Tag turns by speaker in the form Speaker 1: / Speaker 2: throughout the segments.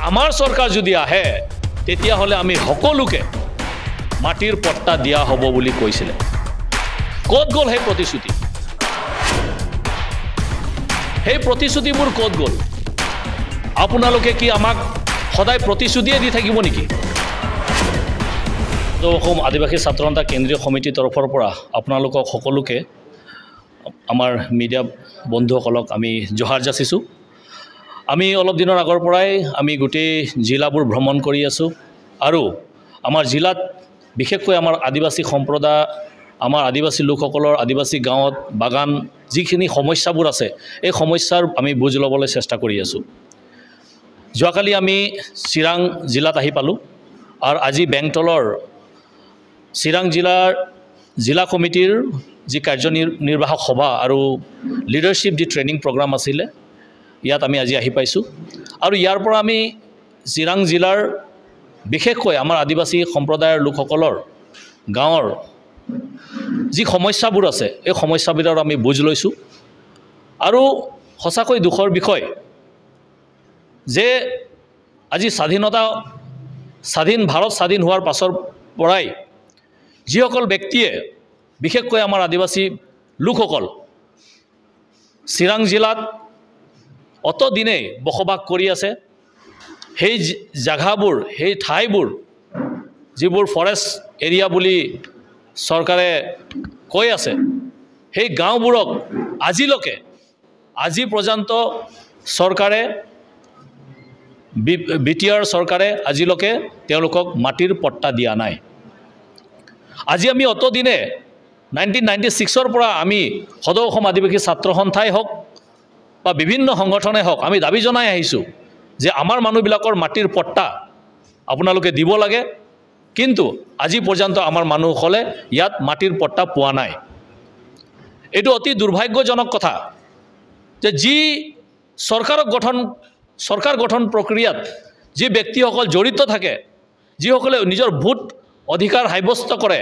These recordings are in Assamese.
Speaker 1: আমাৰ চৰকাৰ যদি আহে তেতিয়াহ'লে আমি সকলোকে মাটিৰ পট্টা দিয়া হ'ব বুলি কৈছিলে ক'ত গ'ল সেই প্ৰতিশ্ৰুতি সেই প্ৰতিশ্ৰুতিবোৰ ক'ত গ'ল আপোনালোকে কি আমাক সদায় প্ৰতিশ্ৰুতিয়ে দি থাকিব নেকি তো অসম আদিবাসী ছাত্ৰ সন্থা কেন্দ্ৰীয় সমিতিৰ তৰফৰ পৰা আপোনালোকক সকলোকে আমাৰ মিডিয়া বন্ধুসকলক আমি জোহাৰ যাচিছোঁ আমি অলপ দিনৰ আগৰ পৰাই আমি গোটেই জিলাবোৰ ভ্ৰমণ কৰি আছোঁ আৰু আমাৰ জিলাত বিশেষকৈ আমাৰ আদিবাসী সম্প্ৰদায় আমাৰ আদিবাসী লোকসকলৰ আদিবাসী গাঁৱত বাগান যিখিনি সমস্যাবোৰ আছে এই সমস্যাৰ আমি বুজ ল'বলৈ চেষ্টা কৰি আছোঁ যোৱাকালি আমি চিৰাং জিলাত আহি পালোঁ আৰু আজি বেংটলৰ চিৰাং জিলা কমিটিৰ যি কাৰ্যনিৰ্বাহক সভা আৰু লিডাৰশ্বিপ যি ট্ৰেইনিং প্ৰগ্ৰাম আছিলে ইয়াত আমি আজি আহি পাইছোঁ আৰু ইয়াৰ পৰা আমি চিৰাং জিলাৰ বিশেষকৈ আমাৰ আদিবাসী সম্প্ৰদায়ৰ লোকসকলৰ গাঁৱৰ যি সমস্যাবোৰ আছে এই সমস্যাবোৰৰ আমি বুজ লৈছোঁ আৰু সঁচাকৈ দুখৰ বিষয় যে আজি ভাৰত স্বাধীন হোৱাৰ পাছৰ পৰাই যিসকল ব্যক্তিয়ে বিশেষকৈ আমাৰ আদিবাসী লোকসকল চিৰাং জিলাত অতদিনে বসবাস কৰি আছে সেই জাগাবোৰ সেই ঠাইবোৰ যিবোৰ ফৰেষ্ট এৰিয়া বুলি চৰকাৰে কৈ আছে সেই গাঁওবোৰক আজি পৰ্যন্ত চৰকাৰে বিটিআৰ চৰকাৰে আজিলৈকে তেওঁলোকক মাটিৰ পট্টা দিয়া নাই আজি আমি অতদিনে 1996 পৰা আমি সদৌ অসম আদিবাসী ছাত্ৰ সন্থাই হওক বা বিভিন্ন সংগঠনে হওক আমি দাবী জনাই আহিছোঁ যে আমাৰ মানুহবিলাকৰ মাটিৰ পট্টা আপোনালোকে দিব লাগে কিন্তু আজি পৰ্যন্ত আমাৰ মানুহসকলে ইয়াত মাটিৰ পট্টা পোৱা নাই এইটো অতি দুৰ্ভাগ্যজনক কথা যে যি চৰকাৰ গঠন প্ৰক্ৰিয়াত যি ব্যক্তিসকল জড়িত থাকে যিসকলে নিজৰ ভোট অধিকাৰ সাব্যস্ত কৰে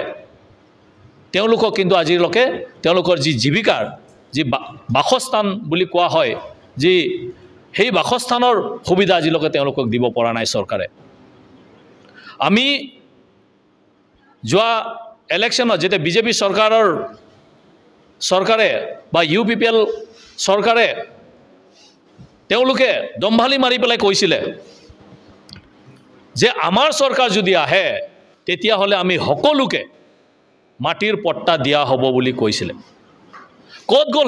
Speaker 1: তেওঁলোকক কিন্তু আজিলৈকে তেওঁলোকৰ যি জীৱিকাৰ যি বাসস্থান বুলি কোৱা হয় যি সেই বাসস্থানৰ সুবিধা আজিলৈকে তেওঁলোকক দিব পৰা নাই চৰকাৰে আমি যোৱা ইলেকশ্যনত যেতিয়া বিজেপি চৰকাৰে বা UPPL চৰকাৰে তেওঁলোকে দম্ভালি মাৰি পেলাই কৈছিলে যে আমাৰ চৰকাৰ যদি আহে তেতিয়াহ'লে আমি সকলোকে মাটিৰ পট্টা দিয়া হ'ব বুলি কৈছিলে ক'ত গ'ল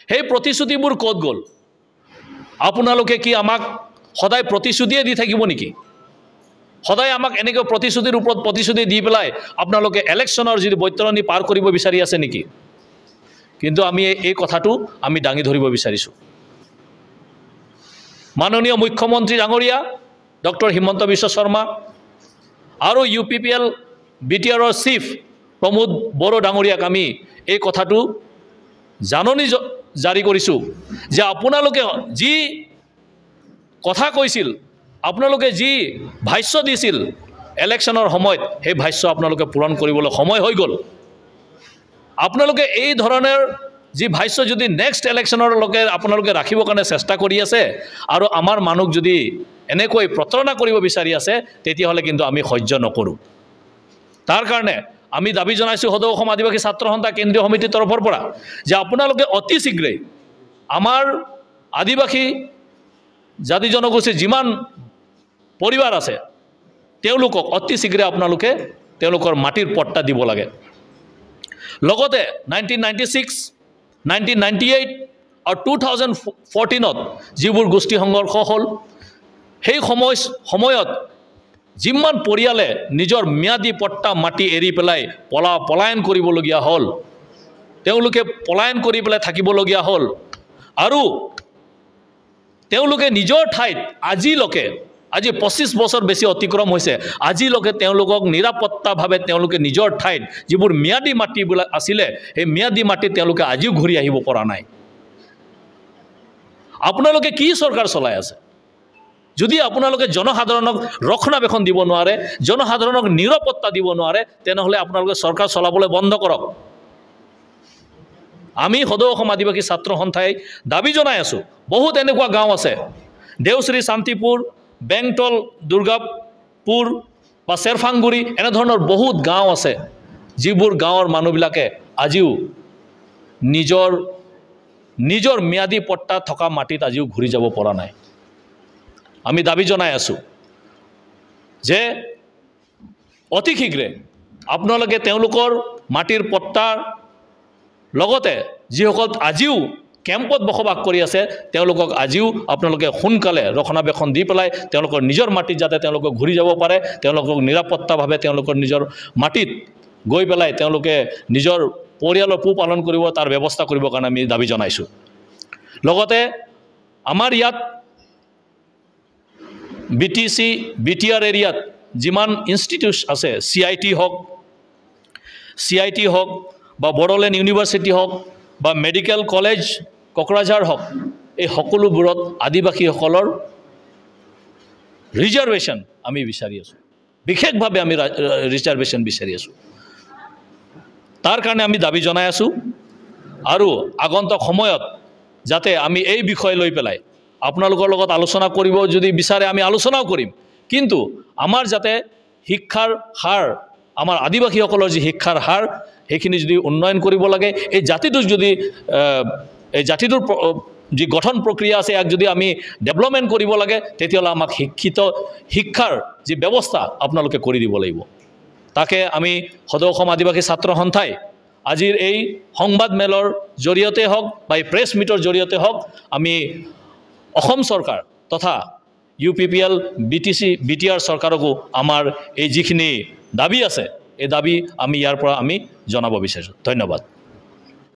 Speaker 1: সেই প্ৰতিশ্ৰুতিবোৰ ক'ত গ'ল আপোনালোকে কি আমাক সদায় প্ৰতিশ্ৰুতিয়ে দি থাকিব নেকি সদায় আমাক এনেকৈ প্ৰতিশ্ৰুতিৰ ওপৰত প্ৰতিশ্ৰুতি দি পেলাই আপোনালোকে ইলেকশ্যনৰ যদি বৈতৰণি পাৰ কৰিব বিচাৰি আছে নেকি কিন্তু আমি এই কথাটো আমি দাঙি ধৰিব বিচাৰিছোঁ মাননীয় মুখ্যমন্ত্ৰী ডাঙৰীয়া ডক্টৰ হিমন্ত বিশ্ব শৰ্মা আৰু UPPL বিটিআৰৰ চিফ প্ৰমোদ বড়ো ডাঙৰীয়াক আমি এই কথাটো জাননী জাৰি কৰিছোঁ যে আপোনালোকে যি কথা কৈছিল আপোনালোকে যি ভাষ্য দিছিল ইলেকশ্যনৰ সময়ত সেই ভাষ্য আপোনালোকে পূৰণ কৰিবলৈ সময় হৈ গ'ল আপোনালোকে এই ধৰণৰ যি ভাষ্য যদি নেক্সট ইলেকশ্যনৰলৈকে আপোনালোকে ৰাখিবৰ কাৰণে চেষ্টা কৰি আছে আৰু আমাৰ মানুহক যদি এনেকৈ প্ৰতাৰণা কৰিব বিচাৰি আছে তেতিয়াহ'লে কিন্তু আমি সহ্য নকৰোঁ তাৰ কাৰণে আমি দাবী জনাইছোঁ সদৌ অসম আদিবাসী ছাত্ৰ সন্থা কেন্দ্ৰীয় সমিতিৰ তৰফৰ পৰা যে আপোনালোকে অতি শীঘ্ৰেই আমাৰ আদিবাসী জাতি জনগোষ্ঠীৰ যিমান পৰিবাৰ আছে তেওঁলোকক অতি শীঘ্ৰে আপোনালোকে তেওঁলোকৰ মাটিৰ পট্টা দিব লাগে লগতে 1996 1998 আৰু 2014ত যিবোৰ গোষ্ঠী সংঘৰ্ষ হ'ল সেই সময়ত যিমান পৰিয়ালে নিজৰ ম্যাদী পট্টা মাটি এৰি পেলাই পলায়ন কৰিবলগীয়া হ'ল তেওঁলোকে পলায়ন কৰি পেলাই থাকিবলগীয়া হ'ল আৰু তেওঁলোকে নিজৰ ঠাইত আজি 25 বছৰ বেছি অতিক্ৰম হৈছে আজিলৈকে তেওঁলোকক নিৰাপত্তাভাৱে তেওঁলোকে নিজৰ ঠাইত যিবোৰ ম্যাদী মাটিবিলাক আছিলে সেই ম্যাদী মাটি তেওঁলোকে আজিও ঘূৰি আহিব পৰা নাই আপোনালোকে কি চৰকাৰ চলাই আছে যদি আপোনালোকে জনসাধাৰণক ৰক্ষণাবেক্ষণ দিব নোৱাৰে জনসাধাৰণক নিৰাপত্তা দিব নোৱাৰে তেনেহ'লে আপোনালোকে চৰকাৰ চলাবলৈ বন্ধ কৰক আমি সদৌ অসম আদিবাসী ছাত্ৰ সন্থাই দাবী জনাই আছোঁ বহুত এনেকুৱা গাঁও আছে দেওশ্ৰী শান্তিপুৰ, বেংটল, দুৰ্গাপুৰ বা চেৰফাংগুৰি এনেধৰণৰ বহুত গাঁও আছে, যিবোৰ গাঁৱৰ মানুহবিলাকে আজিও নিজৰ ম্যাদী পট্টা থকা মাটিত আজিও ঘূৰি যাব পৰা নাই। আমি দাবী জনাই আছোঁ যে অতি শীঘ্ৰে আপোনালোকে তেওঁলোকৰ মাটিৰ পট্টাৰ লগতে যিসকল আজিও কেম্পত বসবাস কৰি আছে তেওঁলোকক আজিও আপোনালোকে সোনকালে ৰক্ষণাবেক্ষণ দি পেলাই তেওঁলোকৰ নিজৰ মাটিত যাতে তেওঁলোকে ঘূৰি যাব পাৰে, তেওঁলোকক নিৰাপত্তাভাৱে তেওঁলোকৰ নিজৰ মাটিত গৈ পেলাই তেওঁলোকে নিজৰ পৰিয়ালৰ পোহপালন কৰিব তাৰ ব্যৱস্থা কৰিবৰ কাৰণে আমি দাবী জনাইছোঁ। লগতে আমাৰ ইয়াত BTR এৰিয়াত যিমান ইনষ্টিটিউট আছে, CIT হওক বা বড়োলেণ্ড ইউনিভাৰ্চিটি হওক বা মেডিকেল কলেজ কোকৰাঝাৰ হওক, এই সকলোবোৰত আদিবাসীসকলৰ ৰিজাৰ্ভেশ্যন আমি বিচাৰি আছোঁ, বিশেষভাৱে আমি ৰিজাৰ্ভেশ্যন বিচাৰি আছোঁ। তাৰ কাৰণে আমি দাবী জনাই আছোঁ আৰু আগন্তুক সময়ত যাতে আমি এই বিষয় লৈ পেলাই আপোনালোকৰ লগত আলোচনা কৰিব যদি বিচাৰে আমি আলোচনাও কৰিম, কিন্তু আমাৰ যাতে শিক্ষাৰ হাৰ, আমাৰ আদিবাসীসকলৰ যি শিক্ষাৰ হাৰ সেইখিনি যদি উন্নয়ন কৰিব লাগে, এই জাতিটোৰ জাতিটোৰ যি গঠন প্ৰক্ৰিয়া আছে ইয়াক যদি আমি ডেভেলপমেণ্ট কৰিব লাগে তেতিয়াহ'লে আমাক শিক্ষাৰ যি ব্যৱস্থা আপোনালোকে কৰি দিব লাগিব। তাকে আমি সদৌ অসম আদিবাসী ছাত্ৰ সন্থাই আজিৰ এই সংবাদ মেলৰ জৰিয়তে হওক বা এই প্ৰেছ মিটৰ জৰিয়তে হওক আমি অসম চৰকাৰ তথা UPPL BTR চৰকাৰকো আমাৰ এই যিখিনি দাবী আছে এই দাবী আমি ইয়াৰ পৰা আমি জনাব বিচাৰিছোঁ। ধন্যবাদ।